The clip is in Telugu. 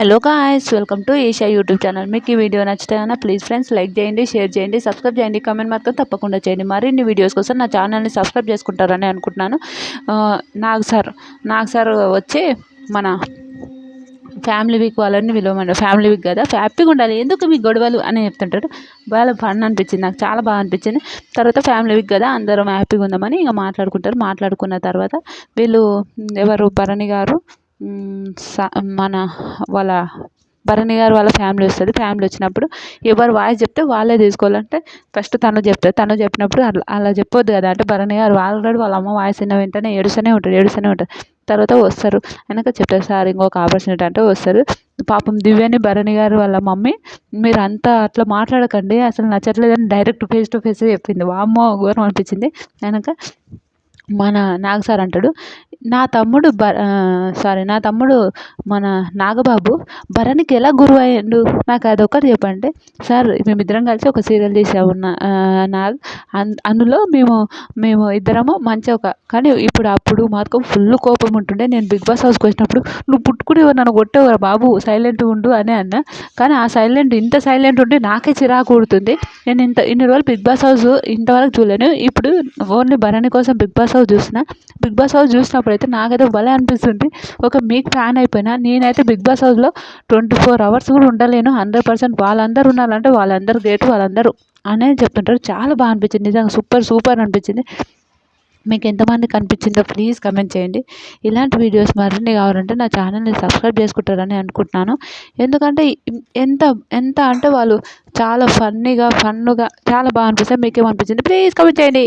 Hello guys, welcome to Esha YouTube channel. మీకు ఈ వీడియో నచ్చితే కనుక ప్లీజ్ ఫ్రెండ్స్ లైక్ చేయండి, షేర్ చేయండి, సబ్స్క్రైబ్ చేయండి, కామెంట్ మాత్రం తప్పకుండా చేయండి. మరిన్ని వీడియోస్ కోసం నా ఛానల్ని సబ్స్క్రైబ్ చేసుకుంటారని అనుకుంటున్నాను. నాగ్ సార్ వచ్చి మన ఫ్యామిలీ వీక్ వాళ్ళని విలువమంటారు. ఫ్యామిలీ వీక్ కదా, హ్యాపీగా ఉండాలి, ఎందుకు మీ గొడవలు అని చెప్తుంటారు. బాగా ఫన్ అనిపించింది, నాకు చాలా బాగా అనిపించింది. తర్వాత ఫ్యామిలీ వీక్ కదా, అందరం హ్యాపీగా ఉందామని ఇంకా మాట్లాడుకుంటారు. మాట్లాడుకున్న తర్వాత వీళ్ళు ఎవరు భరణి గారు మన వాళ్ళ భరణి గారు వాళ్ళ ఫ్యామిలీ వస్తుంది. ఫ్యామిలీ వచ్చినప్పుడు ఎవరు వాయిస్ చెప్తే వాళ్ళే తీసుకోవాలంటే ఫస్ట్ తను చెప్తారు. తను చెప్పినప్పుడు అలా చెప్పొద్దు కదా అంటే భరణి గారు ఆల్రెడీ వాళ్ళ అమ్మ వాయిస్ విన్న వెంటనే ఏడుస్తూనే ఉంటారు. తర్వాత వస్తారు, వెనక చెప్తారు సార్ ఇంకొక ఆపర్చునిటీ అంటే వస్తారు. పాపం దివ్యని భరణి గారు వాళ్ళ మమ్మీ మీరు అంతా అట్లా మాట్లాడకండి, అసలు నచ్చట్లేదని డైరెక్ట్ ఫేస్ టు ఫేస్ చెప్పింది. వామ్మో ఘోరం అనిపించింది. వెనక మన నాగ్ సార్ అంటాడు, నా తమ్ముడు మన నాగబాబు భరణికి ఎలా గురువు అయ్యిండు, నాకు అదొకటి చెప్పండి సార్. మేమిద్దరం కలిసి ఒక సీరియల్ చేసాము నాగ్, అందులో మేము ఇద్దరము మంచిగా కానీ అప్పుడు మాకు ఫుల్ కోపం ఉంటుండే. నేను బిగ్ బాస్ హౌస్కి వచ్చినప్పుడు నువ్వు పుట్టుకుని నన్ను కొట్టేవారు బాబు, సైలెంట్గా ఉండు అని అన్నా. కానీ ఆ ఇంత సైలెంట్ ఉంటే నాకే చిరాకు కొడుతుంది. నేను ఇన్ని రోజులు బిగ్ బాస్ హౌస్ ఇంతవరకు చూడలేను, ఇప్పుడు ఓన్లీ భరణి కోసం బిగ్ బాస్ హౌస్ చూసినప్పుడు అయితే నాకైతే భలే అనిపిస్తుంది. మీకు ఫ్యాన్ అయిపోయినా నేనైతే బిగ్ బాస్ హౌస్లో 24 hours కూడా ఉండలేను. 100% వాళ్ళందరూ ఉన్నారంటే వాళ్ళందరూ గ్రేట్, వాళ్ళందరూ అనేది చెప్తుంటారు. చాలా బాగా అనిపించింది, నిజంగా సూపర్ అనిపించింది. మీకు ఎంతమంది కనిపించిందో ప్లీజ్ కమెంట్ చేయండి. ఇలాంటి వీడియోస్ మరిన్ని కావాలంటే నా ఛానల్ని సబ్స్క్రైబ్ చేసుకుంటారని అనుకుంటున్నాను. ఎందుకంటే ఎంత ఎంత అంటే వాళ్ళు చాలా ఫన్గా చాలా బాగా అనిపిస్తుంది. మీకేమనిపించింది ప్లీజ్ కమెంట్ చేయండి.